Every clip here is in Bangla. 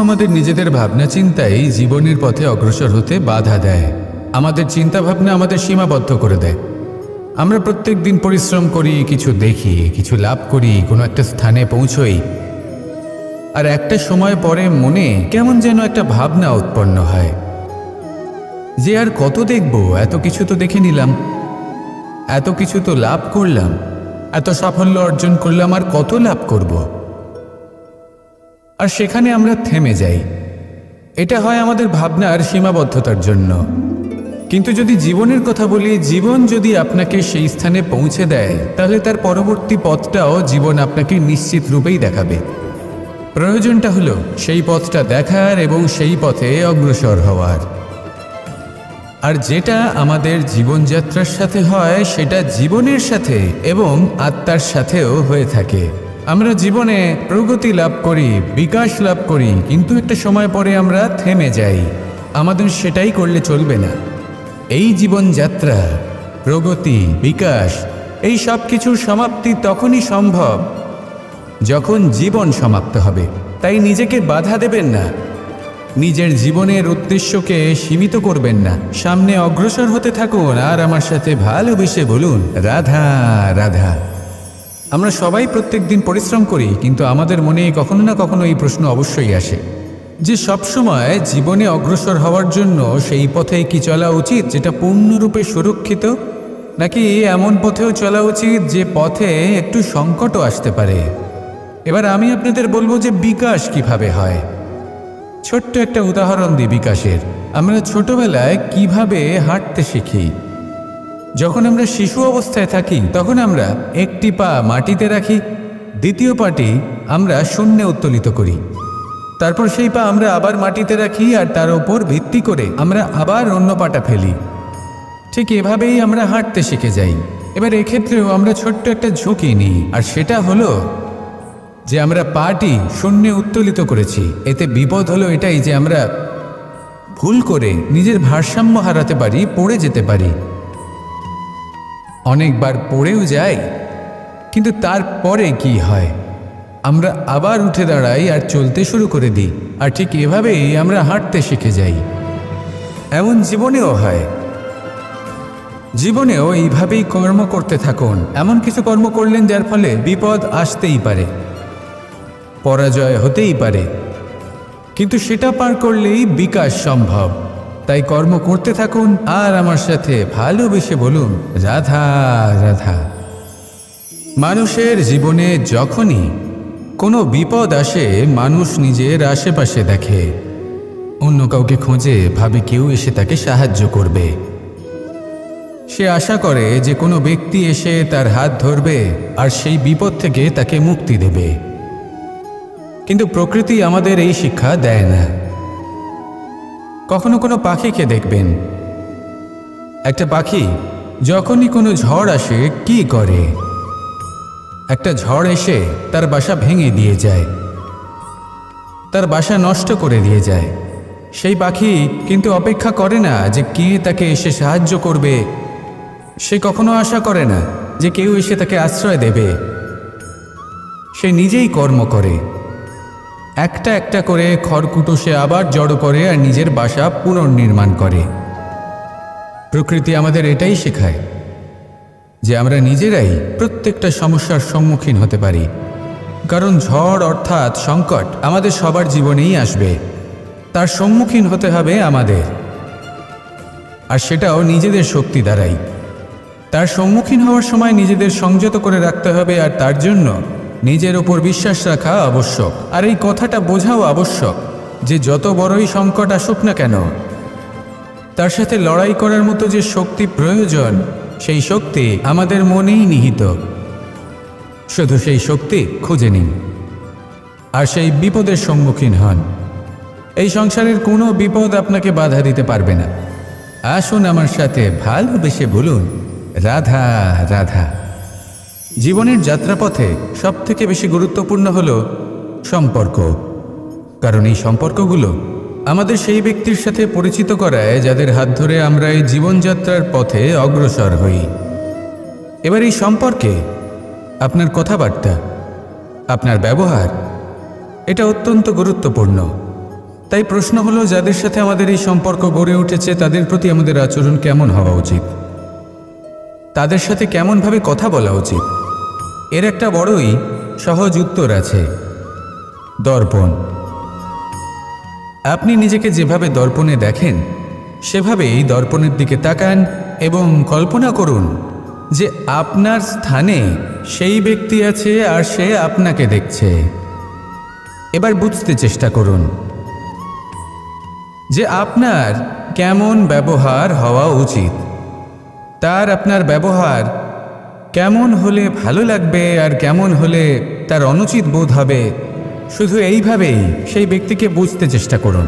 আমাদের নিজেদের ভাবনা চিন্তাই জীবনের পথে অগ্রসর হতে বাধা দেয়। আমাদের চিন্তা ভাবনা আমাদের সীমাবদ্ধ করে দেয়। আমরা প্রত্যেক দিন পরিশ্রম করি, কিছু দেখি, কিছু লাভ করি, কোনো একটা স্থানে পৌঁছই, আর একটা সময় পরে মনে কেমন যেন একটা ভাবনা উৎপন্ন হয় যে আর কত দেখব, এত কিছু তো দেখে নিলাম, এত কিছু তো লাভ করলাম, এত সাফল্য অর্জন করলাম, আর কত লাভ করব। আর সেখানে আমরা থেমে যাই। এটা হয় আমাদের ভাবনার সীমাবদ্ধতার জন্য। কিন্তু যদি জীবনের কথা বলি, জীবন যদি আপনাকে সেই স্থানে পৌঁছে দেয়, তাহলে তার পরবর্তী পথটাও জীবন আপনাকে নিশ্চিত রূপেই দেখাবে। প্রয়োজনটা হলো সেই পথটা দেখার এবং সেই পথে অগ্রসর হওয়ার। আর যেটা আমাদের জীবনযাত্রার সাথে হয়, সেটা জীবনের সাথে এবং আত্মার সাথেও হয়ে থাকে। আমরা জীবনে প্রগতি লাভ করি, বিকাশ লাভ করি, কিন্তু একটা সময় পরে আমরা থেমে যাই। আমাদের সেটাই করলে চলবে না। এই জীবনযাত্রা, প্রগতি, বিকাশ, এই সব কিছুর সমাপ্তি তখনই সম্ভব যখন জীবন সমাপ্ত হবে। তাই নিজেকে বাধা দেবেন না, নিজের জীবনের উদ্দেশ্যকে সীমিত করবেন না। সামনে অগ্রসর হতে থাকুন আর আমার সাথে ভালোবেসে বলুন, রাধা রাধা। আমরা সবাই প্রত্যেক দিন পরিশ্রম করি, কিন্তু আমাদের মনে কখনো না কখনো এই প্রশ্ন অবশ্যই আসে যে সবসময় জীবনে অগ্রসর হওয়ার জন্য সেই পথে কি চলা উচিত যেটা পূর্ণরূপে সুরক্ষিত, নাকি এমন পথেও চলা উচিত যে পথে একটু সংকটও আসতে পারে। এবার আমি আপনাদের বলবো যে বিকাশ কিভাবে হয়। ছোট্ট একটা উদাহরণ দিই বিকাশের। আমরা ছোটবেলায় কিভাবে হাঁটতে শিখি। যখন আমরা শিশু অবস্থায় থাকি, তখন আমরা একটি পা মাটিতে রাখি, দ্বিতীয় পাটি আমরা শূন্যে উত্তোলিত করি, তারপর সেই পা আমরা আবার মাটিতে রাখি, আর তার উপর ভিত্তি করে আমরা আবার অন্য পাটা ফেলি। ঠিক এভাবেই আমরা হাঁটতে শিখে যাই। এবার এক্ষেত্রেও আমরা ছোট্ট একটা ঝুঁকি নিই, আর সেটা হলো যে আমরা পাটি শূন্যে উত্তোলিত করেছি। এতে বিপদ হলো এটাই যে আমরা ভুল করে নিজের ভারসাম্য হারাতে পারি, পড়ে যেতে পারি। অনেকবার পড়েও যাই, কিন্তু তারপরে কি হয়, আমরা আবার উঠে দাঁড়াই আর চলতে শুরু করে দিই। আর ঠিক এভাবেই আমরা হাঁটতে শিখে যাই। এমন জীবনেও হয়। জীবনেও এইভাবেই কর্ম করতে থাকুন। এমন কিছু কর্ম করলেন যার ফলে বিপদ আসতেই পারে, পরাজয় হতেই পারে, কিন্তু সেটা পার করলেই বিকাশ সম্ভব। তাই কর্ম করতে থাকুন আর আমার সাথে ভালোবেসে বলুন, রাধা রাধা। মানুষের জীবনে যখনই কোনো বিপদ আসে, মানুষ নিজের আশেপাশে দেখে, অন্য কাউকে খোঁজে, ভাবে কেউ এসে তাকে সাহায্য করবে। সে আশা করে যে কোনো ব্যক্তি এসে তার হাত ধরবে আর সেই বিপদ থেকে তাকে মুক্তি দেবে। কিন্তু প্রকৃতি আমাদের এই শিক্ষা দেয় না। কখনো কোনো পাখিকে দেখবেন, একটা পাখি যখনই কোনো ঝড় আসে কি করে, একটা ঝড় এসে তার বাসা ভেঙে দিয়ে যায়, তার বাসা নষ্ট করে দিয়ে যায়। সেই পাখি কিন্তু অপেক্ষা করে না যে কে তাকে এসে সাহায্য করবে। সে কখনো আশা করে না যে কেউ এসে তাকে আশ্রয় দেবে। সে নিজেই কর্ম করে, একটা একটা করে খড়কুটো সে আবার জড়ো করে আর নিজের বাসা পুনর্নির্মাণ করে। প্রকৃতি আমাদের এটাই শেখায় যে আমরা নিজেরাই প্রত্যেকটা সমস্যার সম্মুখীন হতে পারি। কারণ ঝড় অর্থাৎ সংকট আমাদের সবার জীবনেই আসবে, তার সম্মুখীন হতে হবে আমাদের, আর সেটাও নিজেদের শক্তি দ্বারাই। তার সম্মুখীন হওয়ার সময় নিজেদের সংযত করে রাখতে হবে, আর তার জন্য নিজের ওপর বিশ্বাস রাখা আবশ্যক। আর এই কথাটা বোঝাও আবশ্যক যে যত বড়ই সংকট আসুক না কেন, তার সাথে লড়াই করার মতো যে শক্তি প্রয়োজন, সেই শক্তি আমাদের মনেই নিহিত। শুধু সেই শক্তি খুঁজে নিন আর সেই বিপদের সম্মুখীন হন। এই সংসারের কোনো বিপদ আপনাকে বাধা দিতে পারবে না। আসুন আমার সাথে ভালোবেসে বলুন, রাধা রাধা। জীবনের যাত্রাপথে সবথেকে বেশি গুরুত্বপূর্ণ হলো সম্পর্ক। কারণ এই সম্পর্কগুলো আমাদের সেই ব্যক্তির সাথে পরিচিত করায় যাদের হাত ধরে আমরা এই জীবনযাত্রার পথে অগ্রসর হই। এবার এই সম্পর্কে আপনার কথাবার্তা, আপনার ব্যবহার, এটা অত্যন্ত গুরুত্বপূর্ণ। তাই প্রশ্ন হলো, যাদের সাথে আমাদের এই সম্পর্ক গড়ে উঠেছে তাদের প্রতি আমাদের আচরণ কেমন হওয়া উচিত, তাদের সাথে কেমনভাবে কথা বলা উচিত? এর একটা বড়ই সহজ উত্তর আছে, দর্পণ। আপনি নিজেকে যেভাবে দর্পণে দেখেন সেভাবেই দর্পণের দিকে তাকান এবং কল্পনা করুন যে আপনার স্থানে সেই ব্যক্তি আছে আর সে আপনাকে দেখছে। এবার বুঝতে চেষ্টা করুন যে আপনার কেমন ব্যবহার হওয়া উচিত, তার আপনার ব্যবহার কেমন হলে ভালো লাগবে আর কেমন হলে তার অনুচিত বোধ হবে। শুধু এইভাবেই সেই ব্যক্তিকে বুঝতে চেষ্টা করুন।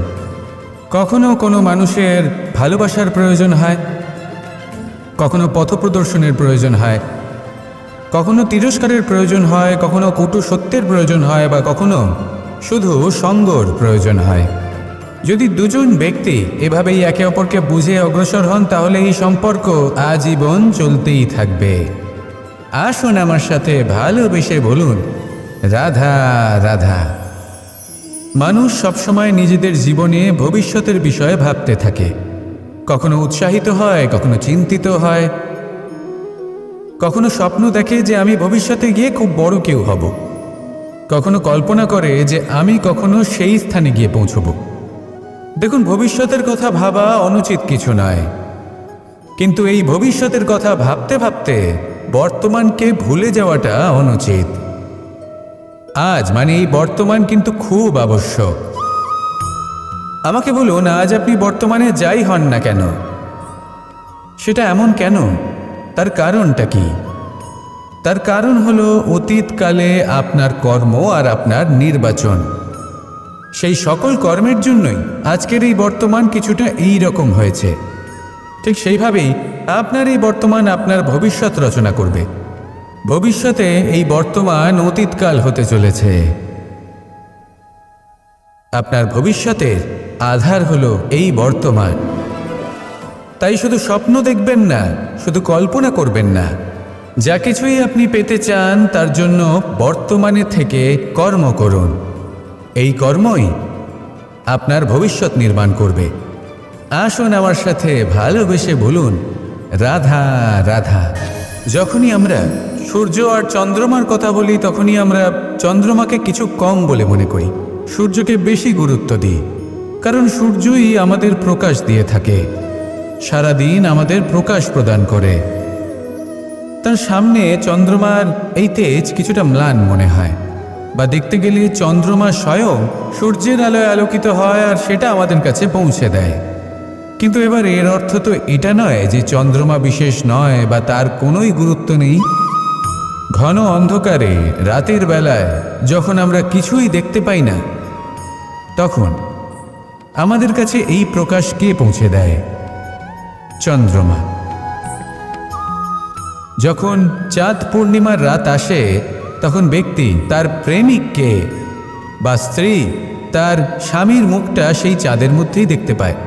কখনো কোনো মানুষের ভালোবাসার প্রয়োজন হয়, কখনো পথপ্রদর্শনের প্রয়োজন হয়, কখনো তিরস্কারের প্রয়োজন হয়, কখনো কটু সত্যের প্রয়োজন হয়, বা কখনো শুধু সঙ্গর প্রয়োজন হয়। যদি দুজন ব্যক্তি এভাবেই একে অপরকে বুঝে অগ্রসর হন তাহলে এই সম্পর্ক আজীবন চলতেই থাকবে। আসুন আমার সাথে ভালোবেসে বলুন, রাধা রাধা। মানুষ সবসময় নিজেদের জীবনে ভবিষ্যতের বিষয়ে ভাবতে থাকে। কখনো উৎসাহিত হয়, কখনো চিন্তিত হয়, কখনো স্বপ্ন দেখে যে আমি ভবিষ্যতে গিয়ে খুব বড় কেউ হব, কখনো কল্পনা করে যে আমি কখনো সেই স্থানে গিয়ে পৌঁছব। দেখুন, ভবিষ্যতের কথা ভাবা অনুচিত কিছু নয়, কিন্তু এই ভবিষ্যতের কথা ভাবতে ভাবতে বর্তমানকে ভুলে যাওয়াটা অনুচিত। আজ মানে এই বর্তমান কিন্তু খুব আবশ্যক। আমাকে বলুন, আজ আপনি বর্তমানে যাই হন না কেন, সেটা এমন কেন? তার কারণটা কি? তার কারণ হলো অতীতকালে আপনার কর্ম আর আপনার নির্বাচন। সেই সকল কর্মের জন্যই আজকের এই বর্তমান কিছুটা এই রকম হয়েছে। ঠিক সেইভাবেই আপনার এই বর্তমান আপনার ভবিষ্যৎ রচনা করবে। ভবিষ্যতে এই বর্তমান অতীতকাল হতে চলেছে। আপনার ভবিষ্যতের আধার হলো এই বর্তমান। তাই শুধু স্বপ্ন দেখবেন না, শুধু কল্পনা করবেন না। যা কিছুই আপনি পেতে চান তার জন্য বর্তমানে থেকে কর্ম করুন। এই কর্মই আপনার ভবিষ্যৎ নির্মাণ করবে। আসুন আমার সাথে ভালোবেসে বলুন, রাধা রাধা। যখনই আমরা সূর্য আর চন্দ্রমার কথা বলি তখনই আমরা চন্দ্রমাকে কিছু কম বলে মনে করি, সূর্যকে বেশি গুরুত্ব দিই। কারণ সূর্যই আমাদের প্রকাশ দিয়ে থাকে, সারাদিন আমাদের প্রকাশ প্রদান করে। তার সামনে চন্দ্রমার এই তেজ কিছুটা ম্লান মনে হয়, বা দেখতে গেলে চন্দ্রমা স্বয়ং সূর্যের আলোয় আলোকিত হয় আর সেটা আমাদের কাছে পৌঁছে দেয়। কিন্তু এবার এর অর্থ তো এটা নয় যে চন্দ্রমা বিশেষ নয় বা তার কোনোই গুরুত্ব নেই। ঘন অন্ধকারে রাতের বেলায় যখন আমরা কিছুই দেখতে পাই না, তখন আমাদের কাছে এই প্রকাশ কে পৌঁছে দেয়? চন্দ্রমা। যখন চাঁদ পূর্ণিমার রাত আসে তখন ব্যক্তি তার প্রেমিককে বা স্ত্রী তার স্বামীর মুখটা সেই চাঁদের মধ্যেই দেখতে পায়।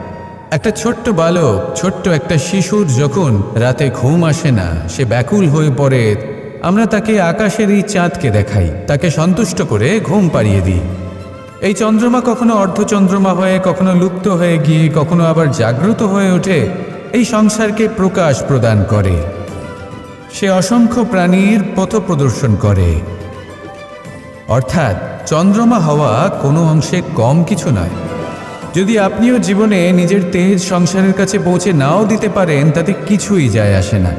একটা ছোট্ট বালক, ছোট্ট একটা শিশুর যখন রাতে ঘুম আসে না, সে ব্যাকুল হয়ে পড়ে, আমরা তাকে আকাশের এই চাঁদকে দেখাই, তাকে সন্তুষ্ট করে ঘুম পাড়িয়ে দিই। এই চন্দ্রমা কখনো অর্ধচন্দ্রমা হয়ে, কখনো লুপ্ত হয়ে গিয়ে, কখনো আবার জাগ্রত হয়ে ওঠে, এই সংসারকে প্রকাশ প্রদান করে। সে অসংখ্য প্রাণীর পথ প্রদর্শন করে। অর্থাৎ চন্দ্রমা হওয়া কোনো অংশে কম কিছু নয়। যদি আপনিও জীবনে নিজের তেজ সংসারের কাছে পৌঁছে নাও দিতে পারেন তাতে কিছুই যায় আসে না।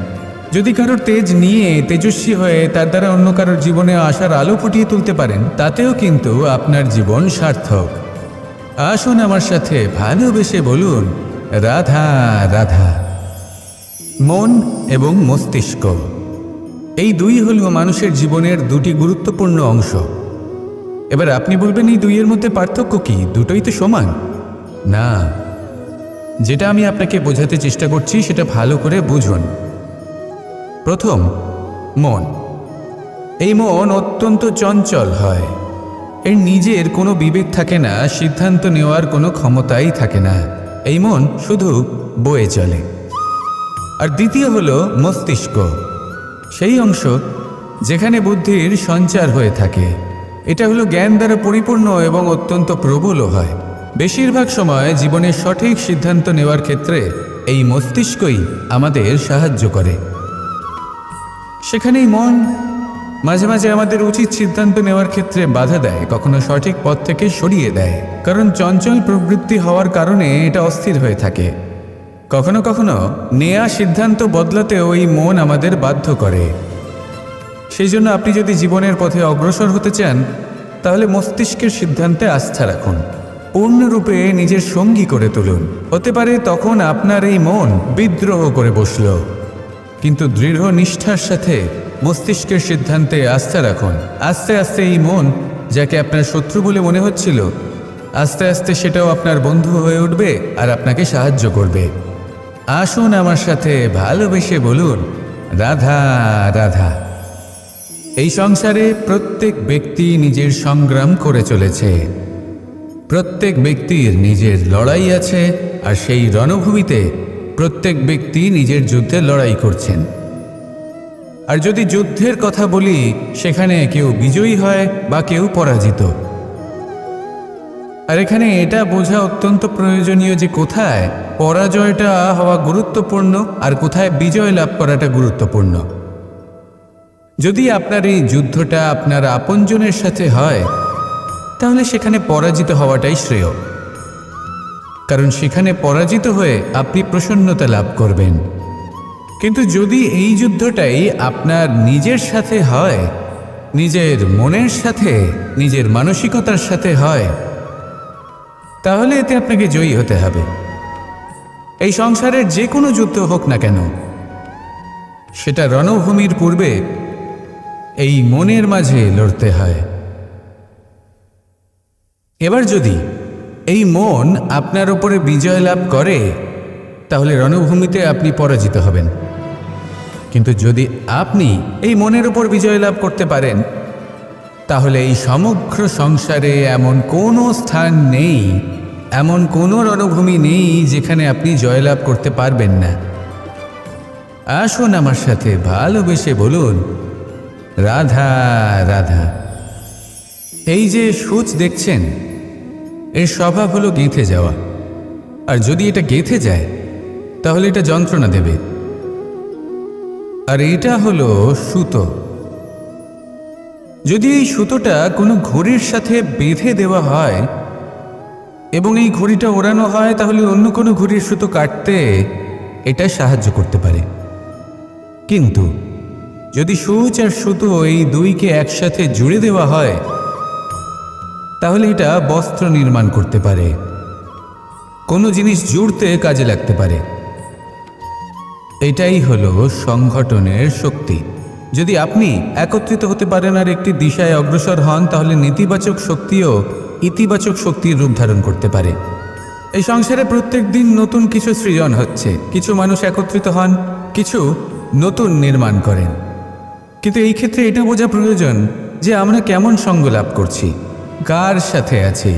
যদি কারোর তেজ নিয়ে তেজস্বী হয়ে তার দ্বারা অন্য কারোর জীবনে আশার আলো ফুটিয়ে তুলতে পারেন, তাতেও কিন্তু আপনার জীবন সার্থক। আসুন আমার সাথে ভালোবেসে বলুন, রাধা রাধা। মন এবং মস্তিষ্ক, এই দুই হল মানুষের জীবনের দুটি গুরুত্বপূর্ণ অংশ। এবার আপনি বলবেন, এই দুইয়ের মধ্যে পার্থক্য কি? দুটোই তো সমান। না, যেটা আমি আপনাকে বোঝাতে চেষ্টা করছি সেটা ভালো করে বুঝুন। প্রথম, মন। এই মন অত্যন্ত চঞ্চল হয়। এর নিজের কোনো বিবেক থাকে না, সিদ্ধান্ত নেওয়ার কোনো ক্ষমতাই থাকে না। এই মন শুধু বয়ে চলে। আর দ্বিতীয় হলো মস্তিষ্ক, সেই অংশ যেখানে বুদ্ধির সঞ্চার হয়ে থাকে। এটা হলো জ্ঞান দ্বারা পরিপূর্ণ এবং অত্যন্ত প্রবলও হয়। বেশিরভাগ সময় জীবনের সঠিক সিদ্ধান্ত নেওয়ার ক্ষেত্রে এই মস্তিষ্কই আমাদের সাহায্য করে। সেখানেই মন মাঝে মাঝে আমাদের উচিত সিদ্ধান্ত নেওয়ার ক্ষেত্রে বাধা দেয়, কখনো সঠিক পথ থেকে সরিয়ে দেয়, কারণ চঞ্চল প্রবৃত্তি হওয়ার কারণে এটা অস্থির হয়ে থাকে। কখনো কখনো নেয়া সিদ্ধান্ত বদলাতে ওই মন আমাদের বাধ্য করে। সেই জন্য আপনি যদি জীবনের পথে অগ্রসর হতে চান, তাহলে মস্তিষ্কের সিদ্ধান্তে আস্থা রাখুন, পূর্ণরূপে নিজের সঙ্গী করে তুলুন। হতে পারে তখন আপনার এই মন বিদ্রোহ করে বসল, কিন্তু দৃঢ় নিষ্ঠার সাথে মস্তিষ্কের সিদ্ধান্তে আস্থা রাখুন। আস্তে আস্তে এই মন, যাকে আপনার শত্রু বলে মনে হচ্ছিল, আস্তে আস্তে সেটাও আপনার বন্ধু হয়ে উঠবে আর আপনাকে সাহায্য করবে। আসুন আমার সাথে ভালোবেসে বলুন, রাধা রাধা। এই সংসারে প্রত্যেক ব্যক্তি নিজের সংগ্রাম করে চলেছে। প্রত্যেক ব্যক্তির নিজের লড়াই আছে, আর সেই রণভূমিতে প্রত্যেক ব্যক্তি নিজের যুদ্ধে লড়াই করছেন। আর যদি যুদ্ধের কথা বলি, সেখানে কেউ বিজয়ী হয় বা কেউ পরাজিত। আর এখানে এটা বোঝা অত্যন্ত প্রয়োজনীয় যে কোথায় পরাজয়টা হওয়া গুরুত্বপূর্ণ আর কোথায় বিজয় লাভ করাটা গুরুত্বপূর্ণ। যদি আপনার এই যুদ্ধটা আপনার আপনজনের সাথে হয়, তাহলে সেখানে পরাজিত হওয়াটাই শ্রেয়, কারণ সেখানে পরাজিত হয়ে আপনি প্রসন্নতা লাভ করবেন। কিন্তু যদি এই যুদ্ধটাই আপনার নিজের সাথে হয়, নিজের মনের সাথে, নিজের মানসিকতার সাথে হয়, তাহলে এতে আপনাকে জয়ী হতে হবে। এই সংসারের যে কোনো যুদ্ধ হোক না কেন, সেটা রণভূমির পূর্বে এই মনের মাঝে লড়তে হয়। এবার যদি এই মন আপনার উপরে বিজয় লাভ করে, তাহলে রণভূমিতে আপনি পরাজিত হবেন। কিন্তু যদি আপনি এই মনের উপর বিজয় লাভ করতে পারেন, তাহলে এই সমগ্র সংসারে এমন কোনো স্থান নেই, এমন কোনো রণভূমি নেই যেখানে আপনি জয়লাভ করতে পারবেন না। আসুন আমার সাথে ভালোবেসে বলুন, রাধা রাধা। এই যে সূচ দেখছেন, এর স্বভাব হলো গেঁথে যাওয়া। আর যদি এটা গেঁথে যায়, তাহলে এটা যন্ত্রণা দেবে। আর এটা হলো সুতো। যদি এই সুতোটা কোনো ঘড়ির সাথে বেঁধে দেওয়া হয় এবং এই ঘড়িটা ওড়ানো হয়, তাহলে অন্য কোনো ঘড়ির সুতো কাটতে এটা সাহায্য করতে পারে। কিন্তু যদি সূচ আর সুতো এই দুইকে একসাথে জুড়ে দেওয়া হয়, তাহলে এটা বস্ত্র নির্মাণ করতে পারে, কোনো জিনিস জুড়তে কাজে লাগতে পারে। এটাই হলো সংগঠনের শক্তি। যদি আপনি একত্রিত হতে পারেন আর একটি দিশায় অগ্রসর হন, তাহলে নেতিবাচক শক্তিও ইতিবাচক শক্তির রূপ ধারণ করতে পারে। এই সংসারে প্রত্যেক দিন নতুন কিছু সৃজন হচ্ছে। কিছু মানুষ একত্রিত হন, কিছু নতুন নির্মাণ করেন। কিন্তু এই ক্ষেত্রে এটা বোঝা প্রয়োজন যে আমরা কেমন সঙ্গ লাভ করছি, কার সাথে আছি।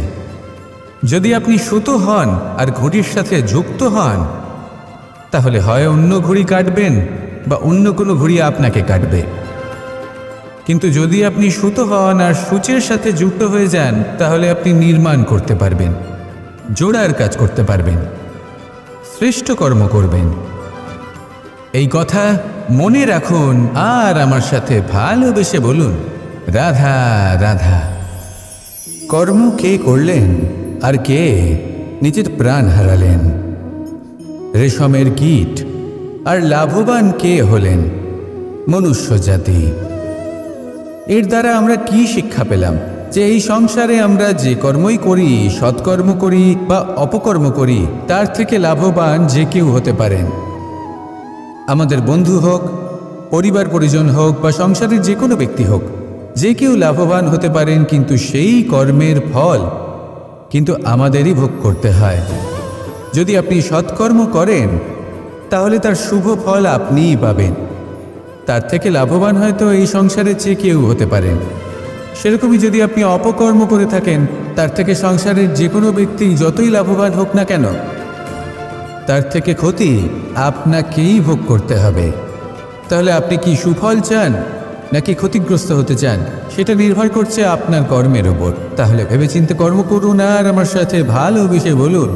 যদি আপনি সুতো হন আর ঘড়ির সাথে যুক্ত হন, তাহলে হয় অন্য ঘড়ি কাটবেন বা অন্য কোনো ঘড়ি আপনাকে কাটবে। কিন্তু যদি আপনি সুতো হন আর সূচের সাথে যুক্ত হয়ে যান, তাহলে আপনি নির্মাণ করতে পারবেন, জোড়ার কাজ করতে পারবেন, শ্রেষ্ঠ কর্ম করবেন। এই কথা মনে রাখুন আর আমার সাথে ভালোবেসে বলুন, রাধা রাধা। কর্ম কে করলেন আর কে নিজের প্রাণ হারালেন? রেশমের কীট। আর লাভবান কে হলেন? মনুষ্য জাতি। এর দ্বারা আমরা কি শিক্ষা পেলাম? যে এই সংসারে আমরা যে কর্মই করি, সৎকর্ম করি বা অপকর্ম করি, তার থেকে লাভবান যে কেউ হতে পারেন। আমাদের বন্ধু হোক, পরিবার পরিজন হোক বা সংসারের যে কোনো ব্যক্তি হোক, যে কেউ লাভবান হতে পারেন, কিন্তু সেই কর্মের ফল কিন্তু আমাদেরই ভোগ করতে হয়। যদি আপনি সৎকর্ম করেন, তাহলে তার শুভ ফল আপনিই পাবেন। তার থেকে লাভবান হয়তো এই সংসারে যে কেউ হতে পারেন। সেরকমই যদি আপনি অপকর্ম করে থাকেন, তার থেকে সংসারের যে কোনো ব্যক্তি যতই লাভবান হোক না কেন, তার থেকে ক্ষতি আপনাকেই ভোগ করতে হবে। তাহলে আপনি কি সুফল চান নাকি ক্ষতিগ্রস্ত হতে চান সেটা নির্ভর করছে আপনার কর্মের ওপর। তাহলে ভেবেচিন্তে কর্ম করুন আর আমার সাথে ভালোবেসে বলুন,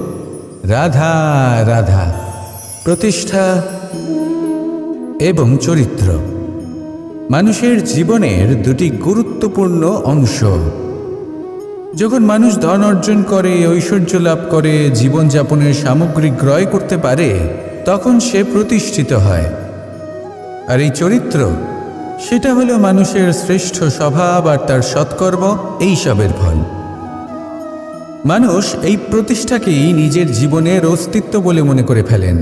রাধা রাধা। প্রতিষ্ঠা এবং চরিত্র মানুষের জীবনের দুটি গুরুত্বপূর্ণ অংশ। যখন মানুষ ধন অর্জন করে, ঐশ্বর্য লাভ করে, জীবনযাপনের সামগ্রী ক্রয় করতে পারে, তখন সে প্রতিষ্ঠিত হয়। আর এই চরিত্র, সেটা হলো মানুষের শ্রেষ্ঠ স্বভাব আর তার সৎকর্ম, এইসবের ফল। মানুষ এই প্রতিষ্ঠাকেই নিজের জীবনের অস্তিত্ব বলে মনে করে ফেলেন,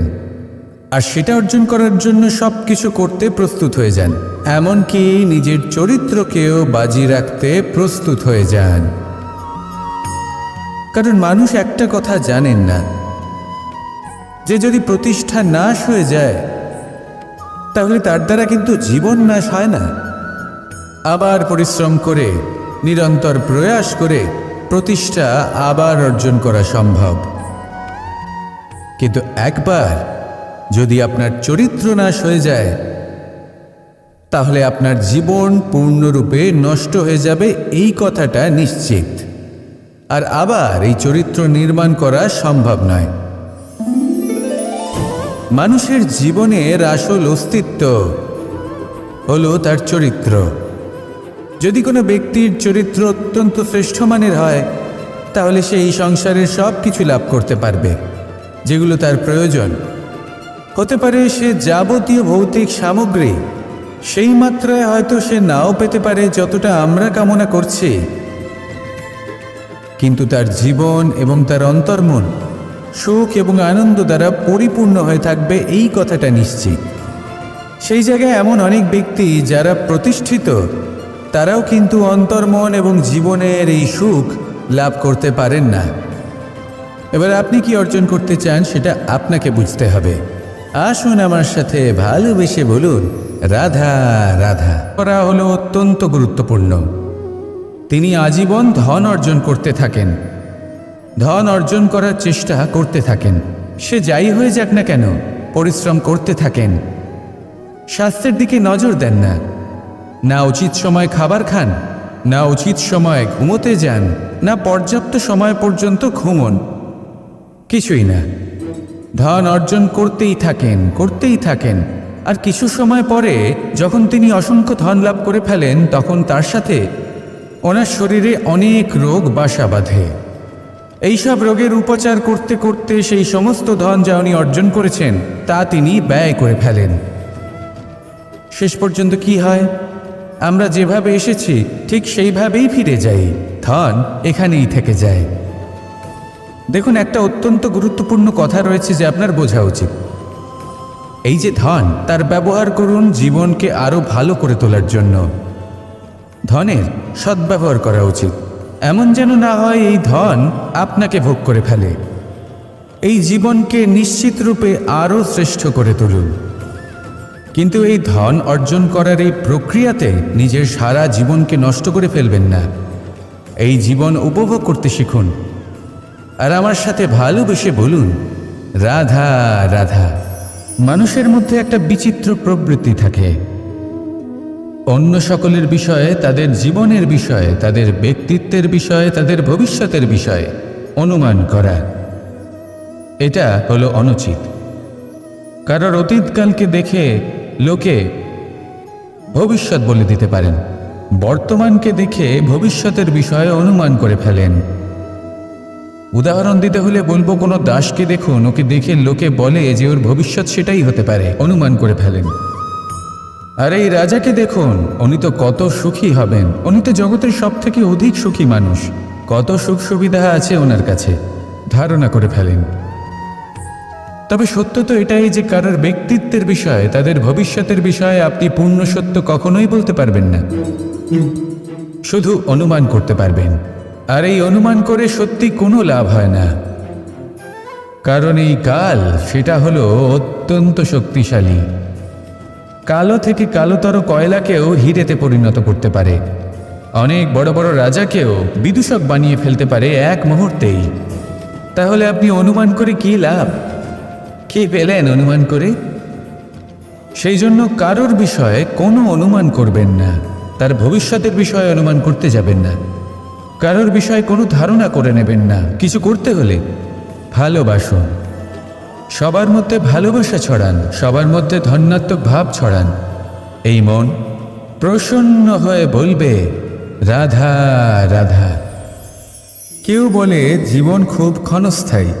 আর সেটা অর্জন করার জন্য সব কিছু করতে প্রস্তুত হয়ে যান, এমনকি নিজের চরিত্রকেও বাজি রাখতে প্রস্তুত হয়ে যান। কারণ মানুষ একটা কথা জানেন না, যে যদি প্রতিষ্ঠা নাশ হয়ে যায় তাহলে তার দ্বারা কিন্তু জীবন নাশ হয় না। আবার পরিশ্রম করে, নিরন্তর প্রয়াস করে প্রতিষ্ঠা আবার অর্জন করা সম্ভব। কিন্তু একবার যদি আপনার চরিত্র নাশ হয়ে যায় তাহলে আপনার জীবন পূর্ণরূপে নষ্ট হয়ে যাবে, এই কথাটা নিশ্চিত। আর আবার এই চরিত্র নির্মাণ করা সম্ভব নয়। মানুষের জীবনের আসল অস্তিত্ব হলো তার চরিত্র। যদি কোনো ব্যক্তির চরিত্র অত্যন্ত শ্রেষ্ঠ মানের হয় তাহলে সে এই সংসারের সব কিছু লাভ করতে পারবে যেগুলো তার প্রয়োজন। হতে পারে সে যাবতীয় ভৌতিক সামগ্রী সেই মাত্রায় হয়তো সে নাও পেতে পারে যতটা আমরা কামনা করছি, কিন্তু তার জীবন এবং তার অন্তর্মন সুখ এবং আনন্দ দ্বারা পরিপূর্ণ হয়ে থাকবে, এই কথাটা নিশ্চিত। সেই জায়গায় এমন অনেক ব্যক্তি যারা প্রতিষ্ঠিত, তারাও কিন্তু অন্তর্মন এবং জীবনের এই সুখ লাভ করতে পারেন না। এবার আপনি কি অর্জন করতে চান সেটা আপনাকে বুঝতে হবে। আসুন আমার সাথে ভালোবেসে বলুন, রাধা রাধা। করা হলো অত্যন্ত গুরুত্বপূর্ণ। তিনি আজীবন ধন অর্জন করতে থাকেন, ধন অর্জন করার চেষ্টা করতে থাকেন। সে যাই হয়ে যাক না কেন, পরিশ্রম করতে থাকেন। স্বাস্থ্যের দিকে নজর দেন না, না উচিত সময় খাবার খান, না উচিত সময় ঘুমোতে যান, না পর্যাপ্ত সময় পর্যন্ত ঘুমন, কিছুই না। ধন অর্জন করতেই থাকেন, করতেই থাকেন। আর কিছু সময় পরে যখন তিনি অসংখ্য ধন লাভ করে ফেলেন, তখন তার সাথে ওনার শরীরে অনেক রোগ বাসা বাঁধে। এইসব রোগের উপচার করতে করতে সেই সমস্ত ধন যা উনি অর্জন করেছেন তা তিনি ব্যয় করে ফেলেন। শেষ পর্যন্ত কি হয়? আমরা যেভাবে এসেছি ঠিক সেইভাবেই ফিরে যাই, ধন এখানেই থেকে যায়। দেখুন, একটা অত্যন্ত গুরুত্বপূর্ণ কথা রয়েছে যে আপনার বোঝা উচিত। এই যে ধন, তার ব্যবহার করুন জীবনকে আরো ভালো করে তোলার জন্য। ধনের সদ্ব্যবহার করা উচিত, এমন যেন না হয় এই ধন আপনাকে ভোগ করে ফেলে। এই জীবনকে নিশ্চিত রূপে আরও শ্রেষ্ঠ করে তুলুন। কিন্তু এই ধন অর্জন করার এই প্রক্রিয়াতে নিজের সারা জীবনকে নষ্ট করে ফেলবেন না। এই জীবন উপভোগ করতে শিখুন। আর আমার সাথে ভালোবেসে বলুন, রাধা রাধা। মানুষের মধ্যে একটা বিচিত্র প্রবৃত্তি থাকে, অন্য সকলের বিষয়ে, তাদের জীবনের বিষয়ে, তাদের ব্যক্তিত্বের বিষয়ে, তাদের ভবিষ্যতের বিষয়ে অনুমান করা। এটা হলো অনুচিত। কারোর অতীতকালকে দেখে লোকে ভবিষ্যৎ বলে দিতে পারেন, বর্তমানকে দেখে ভবিষ্যতের বিষয়ে অনুমান করে ফেলেন। উদাহরণ দিতে হলে বলবো, কোনো দাসকে দেখুন, ওকে দেখে লোকে বলে যে ওর ভবিষ্যৎ সেটাই হতে পারে, অনুমান করে ফেলেন। আর এই রাজাকে দেখুন, উনি তো কত সুখী হবেন, উনি তো জগতের সব থেকে অধিক সুখী মানুষ, কত সুখ সুবিধা আছে ওনার কাছে, ধারণা করে ফেলেন। তবে সত্য তো এটাই যে কারোর ব্যক্তিত্বের বিষয়ে, তাদের ভবিষ্যতের বিষয়ে আপনি পূর্ণ সত্য কখনোই বলতে পারবেন না, শুধু অনুমান করতে পারবেন। আর এই অনুমান করে সত্যি কোনো লাভ হয় না, কারণ এই কাল সেটা হলো অত্যন্ত শক্তিশালী। কালো থেকে কালোতর কয়লাকেও হিরেতে পরিণত করতে পারে, অনেক বড় বড় রাজাকেও বিদূষক বানিয়ে ফেলতে পারে এক মুহূর্তেই। তাহলে আপনি অনুমান করে কি লাভ? কি পেলেন অনুমান করে? সেই জন্য কারোর বিষয়ে কোনো অনুমান করবেন না। তার ভবিষ্যতের বিষয়ে অনুমান করতে যাবেন না, কারোর বিষয়ে কোনো ধারণা করে নেবেন না। কিছু করতে হলে ভালোবাসুন, সবার মধ্যে ভালোবাসা ছড়ান, সবার মধ্যে ধন্যাত্মক ভাব ছড়ান। এই মন প্রসন্ন হয়ে বলবে রাধা রাধা। কেউ বলে জীবন খুব ক্ষণস্থায়ী,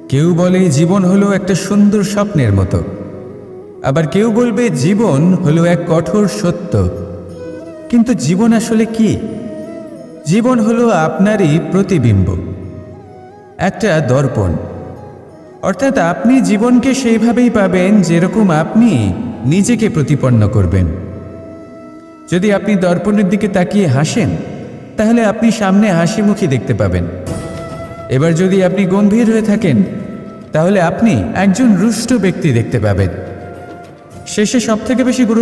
কেউ বলে জীবন হলো একটা সুন্দর স্বপ্নের মতো, আবার কেউ বলবে জীবন হলো এক কঠোর সত্য। কিন্তু জীবন আসলে কি? জীবন হলো আপনারই প্রতিবিম্ব, একটা দর্পণ। অর্থাৎ আপনি জীবনকে সেইভাবেই পাবেন যেরকম আপনি নিজেকে প্রতিপন্ন করবেন। যদি আপনি দর্পণের দিকে তাকিয়ে হাসেন, তাহলে আপনি সামনে হাসি মুখী দেখতে পাবেন। এবার যদি আপনি গম্ভীর হয়ে থাকেন, তাহলে আপনি একজন রুষ্ট ব্যক্তি দেখতে পাবেন। শেষে সবথেকে বেশি গুরুত্ব